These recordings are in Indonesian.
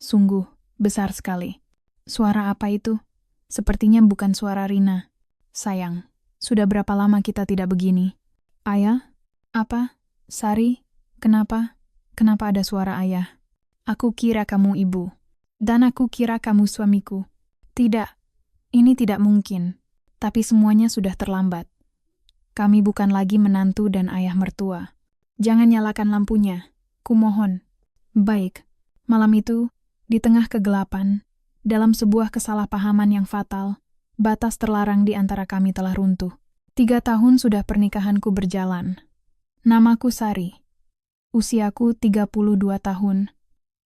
Sungguh, besar sekali. Suara apa itu? Sepertinya bukan suara Rina. Sayang, sudah berapa lama kita tidak begini? Ayah? Apa? Sari? Kenapa? Kenapa ada suara ayah? Aku kira kamu ibu. Dan aku kira kamu suamiku. Tidak, ini tidak mungkin. Tapi semuanya sudah terlambat. Kami bukan lagi menantu dan ayah mertua. Jangan nyalakan lampunya. Kumohon. Baik, malam itu, di tengah kegelapan, dalam sebuah kesalahpahaman yang fatal, batas terlarang di antara kami telah runtuh. 3 tahun sudah pernikahanku berjalan. Namaku Sari. Usiaku 32 tahun.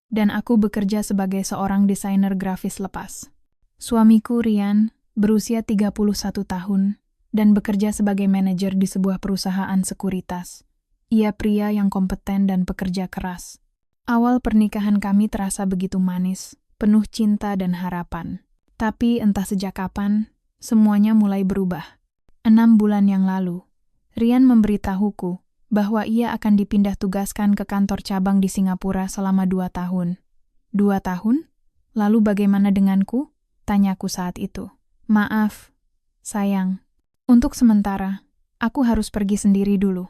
Dan aku bekerja sebagai seorang desainer grafis lepas. Suamiku Rian berusia 31 tahun dan bekerja sebagai manajer di sebuah perusahaan sekuritas. Ia pria yang kompeten dan pekerja keras. Awal pernikahan kami terasa begitu manis, penuh cinta dan harapan. Tapi entah sejak kapan, semuanya mulai berubah. 6 bulan yang lalu, Rian memberitahuku bahwa ia akan dipindah tugaskan ke kantor cabang di Singapura selama 2 tahun. 2 tahun? Lalu bagaimana denganku? Tanyaku saat itu. Maaf, sayang. Untuk sementara, aku harus pergi sendiri dulu.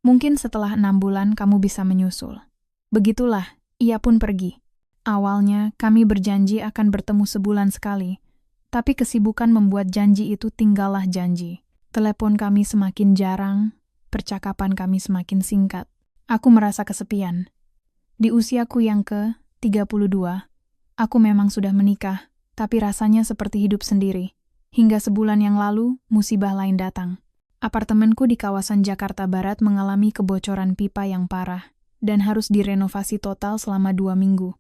Mungkin setelah 6 bulan kamu bisa menyusul. Begitulah, ia pun pergi. Awalnya kami berjanji akan bertemu sebulan sekali, tapi kesibukan membuat janji itu tinggallah janji. Telepon kami semakin jarang, percakapan kami semakin singkat. Aku merasa kesepian. Di usiaku yang ke-32, aku memang sudah menikah, tapi rasanya seperti hidup sendiri. Hingga sebulan yang lalu, musibah lain datang. Apartemenku di kawasan Jakarta Barat mengalami kebocoran pipa yang parah dan harus direnovasi total selama 2 minggu.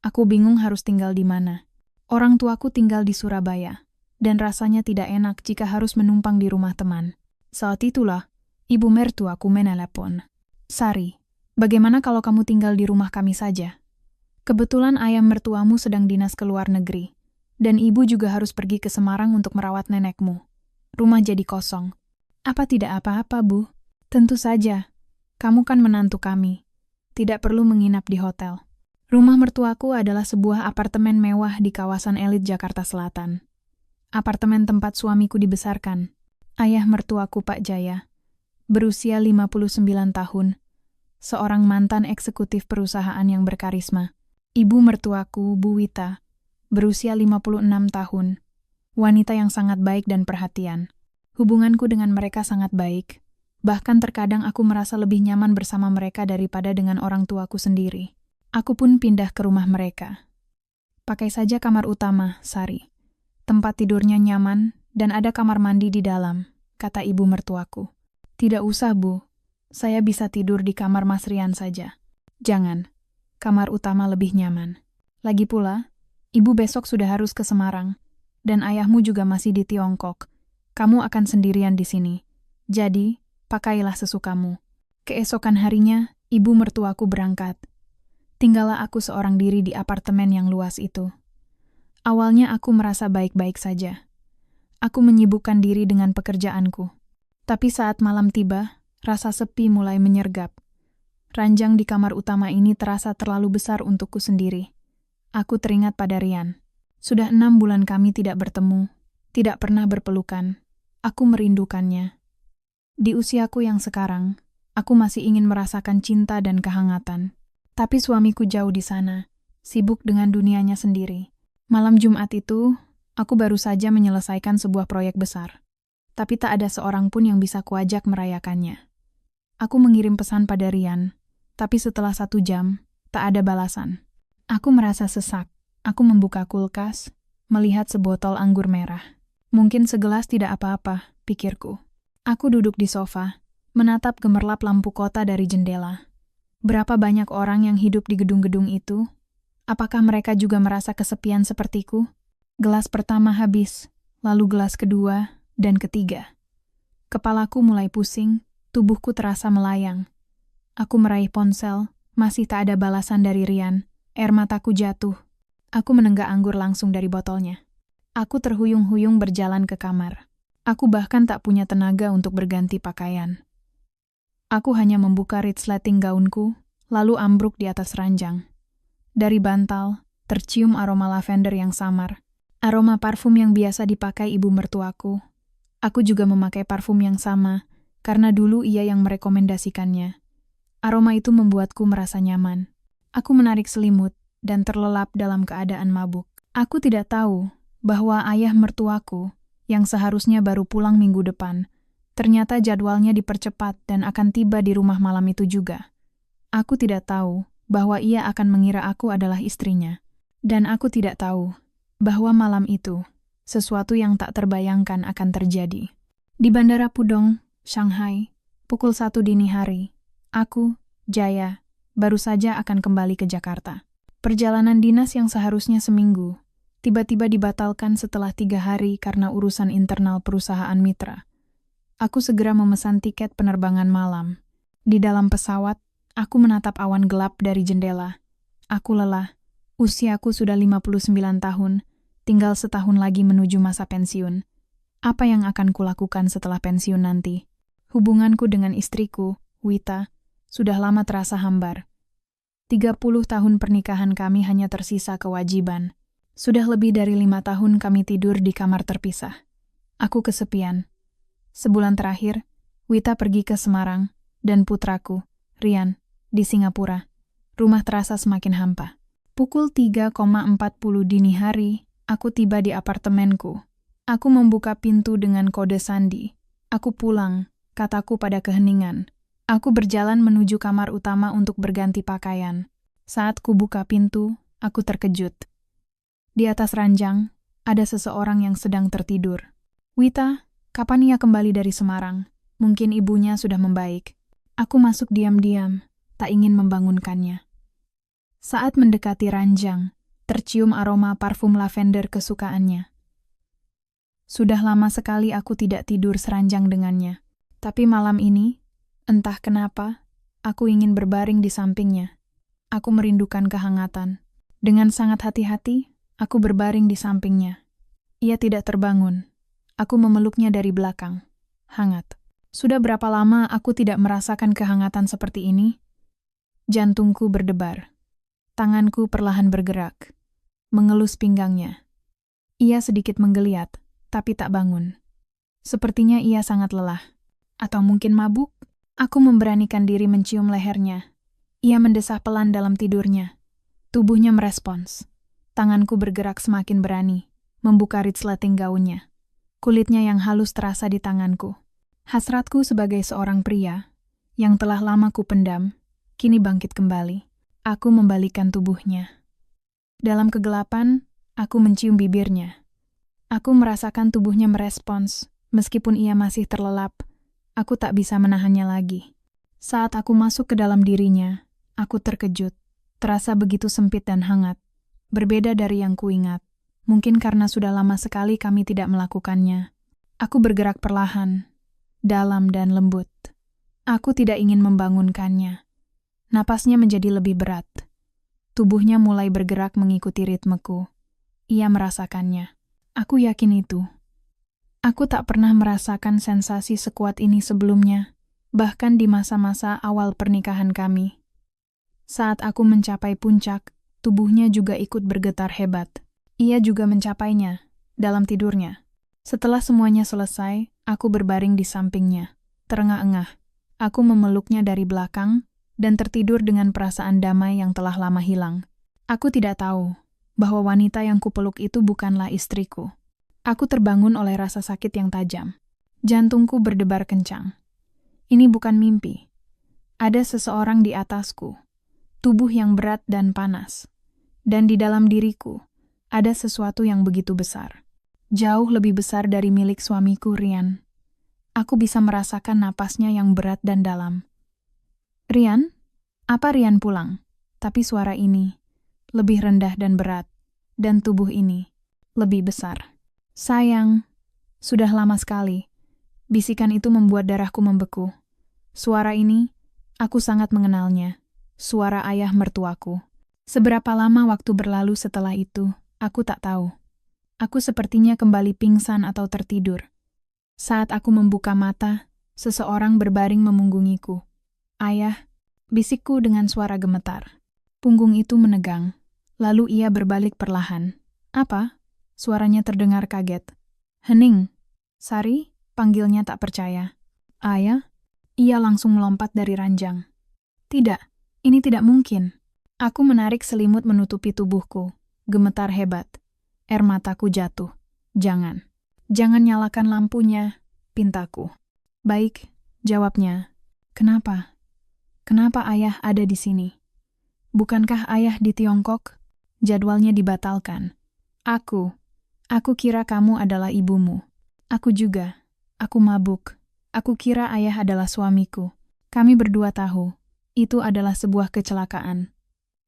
Aku bingung harus tinggal di mana. Orang tuaku tinggal di Surabaya, dan rasanya tidak enak jika harus menumpang di rumah teman. Saat itulah, ibu mertuaku menelepon. Sari, bagaimana kalau kamu tinggal di rumah kami saja? Kebetulan ayah mertuamu sedang dinas ke luar negeri, dan ibu juga harus pergi ke Semarang untuk merawat nenekmu. Rumah jadi kosong. Apa tidak apa-apa, Bu? Tentu saja. Kamu kan menantu kami. Tidak perlu menginap di hotel. Rumah mertuaku adalah sebuah apartemen mewah di kawasan elit Jakarta Selatan. Apartemen tempat suamiku dibesarkan. Ayah mertuaku Pak Jaya, berusia 59 tahun, seorang mantan eksekutif perusahaan yang berkarisma. Ibu mertuaku Bu Wita, berusia 56 tahun, wanita yang sangat baik dan perhatian. Hubunganku dengan mereka sangat baik. Bahkan terkadang aku merasa lebih nyaman bersama mereka daripada dengan orang tuaku sendiri. Aku pun pindah ke rumah mereka. Pakai saja kamar utama, Sari. Tempat tidurnya nyaman dan ada kamar mandi di dalam, kata ibu mertuaku. Tidak usah, Bu. Saya bisa tidur di kamar Mas Rian saja. Jangan. Kamar utama lebih nyaman. Lagi pula, ibu besok sudah harus ke Semarang. Dan ayahmu juga masih di Tiongkok. Kamu akan sendirian di sini. Jadi, pakailah sesukamu. Keesokan harinya, ibu mertuaku berangkat. Tinggallah aku seorang diri di apartemen yang luas itu. Awalnya aku merasa baik-baik saja. Aku menyibukkan diri dengan pekerjaanku. Tapi saat malam tiba, rasa sepi mulai menyergap. Ranjang di kamar utama ini terasa terlalu besar untukku sendiri. Aku teringat pada Rian. Sudah 6 bulan kami tidak bertemu, tidak pernah berpelukan. Aku merindukannya. Di usiaku yang sekarang, aku masih ingin merasakan cinta dan kehangatan. Tapi suamiku jauh di sana, sibuk dengan dunianya sendiri. Malam Jumat itu, aku baru saja menyelesaikan sebuah proyek besar. Tapi tak ada seorang pun yang bisa kuajak merayakannya. Aku mengirim pesan pada Rian, tapi setelah 1 jam, tak ada balasan. Aku merasa sesak. Aku membuka kulkas, melihat sebotol anggur merah. Mungkin segelas tidak apa-apa, pikirku. Aku duduk di sofa, menatap gemerlap lampu kota dari jendela. Berapa banyak orang yang hidup di gedung-gedung itu? Apakah mereka juga merasa kesepian sepertiku? Gelas pertama habis, lalu gelas kedua dan ketiga. Kepalaku mulai pusing, tubuhku terasa melayang. Aku meraih ponsel, masih tak ada balasan dari Rian. Air mataku jatuh. Aku menenggak anggur langsung dari botolnya. Aku terhuyung-huyung berjalan ke kamar. Aku bahkan tak punya tenaga untuk berganti pakaian. Aku hanya membuka resleting gaunku, lalu ambruk di atas ranjang. Dari bantal, tercium aroma lavender yang samar. Aroma parfum yang biasa dipakai ibu mertuaku. Aku juga memakai parfum yang sama, karena dulu ia yang merekomendasikannya. Aroma itu membuatku merasa nyaman. Aku menarik selimut dan terlelap dalam keadaan mabuk. Aku tidak tahu bahwa ayah mertuaku, yang seharusnya baru pulang minggu depan, ternyata jadwalnya dipercepat dan akan tiba di rumah malam itu juga. Aku tidak tahu bahwa ia akan mengira aku adalah istrinya. Dan aku tidak tahu bahwa malam itu sesuatu yang tak terbayangkan akan terjadi. Di Bandara Pudong, Shanghai, pukul 1 dini hari, aku, Jaya, baru saja akan kembali ke Jakarta. Perjalanan dinas yang seharusnya seminggu, tiba-tiba dibatalkan setelah 3 hari karena urusan internal perusahaan mitra. Aku segera memesan tiket penerbangan malam. Di dalam pesawat, aku menatap awan gelap dari jendela. Aku lelah. Usiaku sudah 59 tahun, tinggal setahun lagi menuju masa pensiun. Apa yang akan kulakukan setelah pensiun nanti? Hubunganku dengan istriku, Wita, sudah lama terasa hambar. 30 tahun pernikahan kami hanya tersisa kewajiban. Sudah lebih dari 5 tahun kami tidur di kamar terpisah. Aku kesepian. Sebulan terakhir, Wita pergi ke Semarang, dan putraku, Rian, di Singapura. Rumah terasa semakin hampa. Pukul 3.40 dini hari, aku tiba di apartemenku. Aku membuka pintu dengan kode sandi. Aku pulang, kataku pada keheningan. Aku berjalan menuju kamar utama untuk berganti pakaian. Saat kubuka pintu, aku terkejut. Di atas ranjang, ada seseorang yang sedang tertidur. Wita, kapan ia kembali dari Semarang? Mungkin ibunya sudah membaik. Aku masuk diam-diam, tak ingin membangunkannya. Saat mendekati ranjang, tercium aroma parfum lavender kesukaannya. Sudah lama sekali aku tidak tidur seranjang dengannya. Tapi malam ini, entah kenapa, aku ingin berbaring di sampingnya. Aku merindukan kehangatan. Dengan sangat hati-hati, aku berbaring di sampingnya. Ia tidak terbangun. Aku memeluknya dari belakang. Hangat. Sudah berapa lama aku tidak merasakan kehangatan seperti ini? Jantungku berdebar. Tanganku perlahan bergerak, mengelus pinggangnya. Ia sedikit menggeliat, tapi tak bangun. Sepertinya ia sangat lelah. Atau mungkin mabuk? Aku memberanikan diri mencium lehernya. Ia mendesah pelan dalam tidurnya. Tubuhnya merespons. Tanganku bergerak semakin berani, membuka resleting gaunnya. Kulitnya yang halus terasa di tanganku. Hasratku sebagai seorang pria, yang telah lama kupendam, kini bangkit kembali. Aku membalikkan tubuhnya. Dalam kegelapan, aku mencium bibirnya. Aku merasakan tubuhnya merespons, meskipun ia masih terlelap. Aku tak bisa menahannya lagi. Saat aku masuk ke dalam dirinya, aku terkejut. Terasa begitu sempit dan hangat. Berbeda dari yang kuingat. Mungkin karena sudah lama sekali kami tidak melakukannya. Aku bergerak perlahan, dalam dan lembut. Aku tidak ingin membangunkannya. Napasnya menjadi lebih berat. Tubuhnya mulai bergerak mengikuti ritmeku. Ia merasakannya. Aku yakin itu. Aku tak pernah merasakan sensasi sekuat ini sebelumnya, bahkan di masa-masa awal pernikahan kami. Saat aku mencapai puncak, tubuhnya juga ikut bergetar hebat. Ia juga mencapainya, dalam tidurnya. Setelah semuanya selesai, aku berbaring di sampingnya. Terengah-engah, aku memeluknya dari belakang, dan tertidur dengan perasaan damai yang telah lama hilang. Aku tidak tahu bahwa wanita yang kupeluk itu bukanlah istriku. Aku terbangun oleh rasa sakit yang tajam. Jantungku berdebar kencang. Ini bukan mimpi. Ada seseorang di atasku, tubuh yang berat dan panas. Dan di dalam diriku, ada sesuatu yang begitu besar. Jauh lebih besar dari milik suamiku, Rian. Aku bisa merasakan napasnya yang berat dan dalam. Rian? Apa Rian pulang? Tapi suara ini lebih rendah dan berat, dan tubuh ini lebih besar. Sayang, sudah lama sekali. Bisikan itu membuat darahku membeku. Suara ini, aku sangat mengenalnya. Suara ayah mertuaku. Seberapa lama waktu berlalu setelah itu, aku tak tahu. Aku sepertinya kembali pingsan atau tertidur. Saat aku membuka mata, seseorang berbaring memunggungiku. Ayah, bisikku dengan suara gemetar. Punggung itu menegang. Lalu ia berbalik perlahan. Apa? Suaranya terdengar kaget. Hening. Sari, panggilnya tak percaya. Ayah? Ia langsung melompat dari ranjang. Tidak, ini tidak mungkin. Aku menarik selimut menutupi tubuhku. Gemetar hebat. Air mataku jatuh. Jangan. Jangan nyalakan lampunya, pintaku. Baik, jawabnya. Kenapa? Kenapa ayah ada di sini? Bukankah ayah di Tiongkok? Jadwalnya dibatalkan. Aku kira kamu adalah ibumu. Aku juga. Aku mabuk. Aku kira ayah adalah suamiku. Kami berdua tahu. Itu adalah sebuah kecelakaan.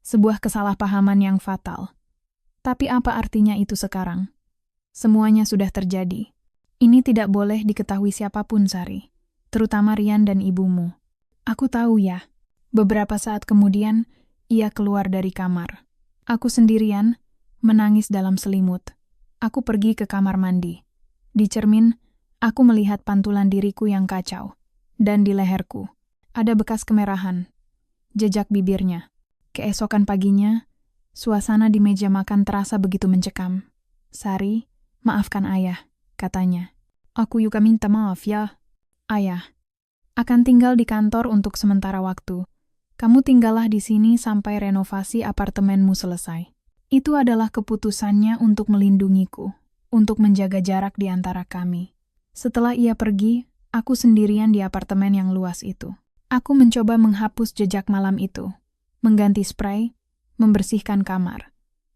Sebuah kesalahpahaman yang fatal. Tapi apa artinya itu sekarang? Semuanya sudah terjadi. Ini tidak boleh diketahui siapapun, Sari. Terutama Rian dan ibumu. Aku tahu ya. Beberapa saat kemudian, ia keluar dari kamar. Aku sendirian, menangis dalam selimut. Aku pergi ke kamar mandi. Di cermin, aku melihat pantulan diriku yang kacau. Dan di leherku, ada bekas kemerahan. Jejak bibirnya. Keesokan paginya, suasana di meja makan terasa begitu mencekam. Sari, maafkan ayah, katanya. Aku juga minta maaf ya. Ayah, akan tinggal di kantor untuk sementara waktu. Kamu tinggallah di sini sampai renovasi apartemenmu selesai. Itu adalah keputusannya untuk melindungiku, untuk menjaga jarak di antara kami. Setelah ia pergi, aku sendirian di apartemen yang luas itu. Aku mencoba menghapus jejak malam itu, mengganti spray, membersihkan kamar.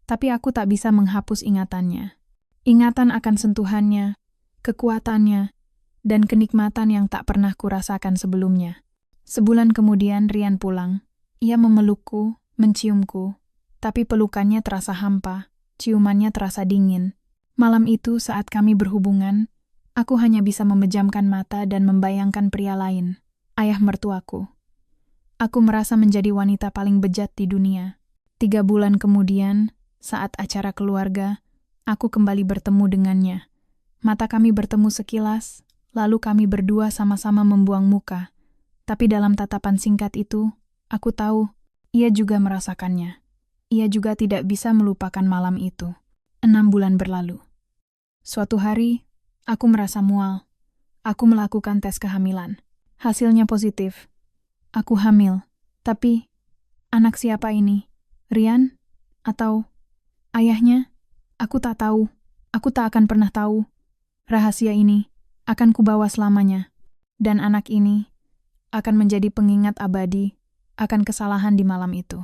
Tapi aku tak bisa menghapus ingatannya. Ingatan akan sentuhannya, kekuatannya, dan kenikmatan yang tak pernah kurasakan sebelumnya. Sebulan kemudian Rian pulang. Ia memelukku, menciumku, tapi pelukannya terasa hampa, ciumannya terasa dingin. Malam itu saat kami berhubungan, aku hanya bisa memejamkan mata dan membayangkan pria lain, ayah mertuaku. Aku merasa menjadi wanita paling bejat di dunia. 3 bulan kemudian, saat acara keluarga, aku kembali bertemu dengannya. Mata kami bertemu sekilas, lalu kami berdua sama-sama membuang muka. Tapi dalam tatapan singkat itu, aku tahu, ia juga merasakannya. Ia juga tidak bisa melupakan malam itu. 6 bulan berlalu. Suatu hari, aku merasa mual. Aku melakukan tes kehamilan. Hasilnya positif. Aku hamil. Tapi, anak siapa ini? Rian? Atau ayahnya? Aku tak tahu. Aku tak akan pernah tahu. Rahasia ini akan kubawa selamanya. Dan anak ini akan menjadi pengingat abadi akan kesalahan di malam itu.